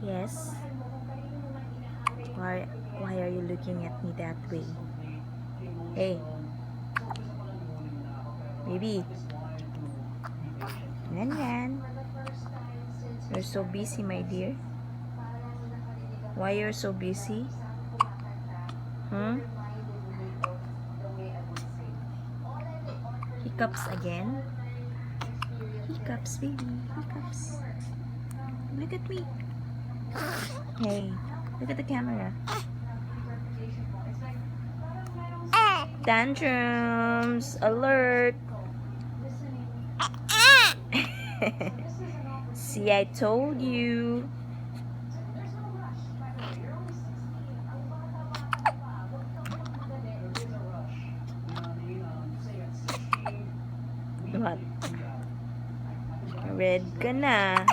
Yes? Why are you looking at me that way? Hey, baby. Yan. You're so busy, my dear. Why you're so busy? Hiccups again? Hiccups, baby. Hiccups. Look at me. Hey, look at the camera. Tantrums! Alert! See, I told you. What? Red ka na.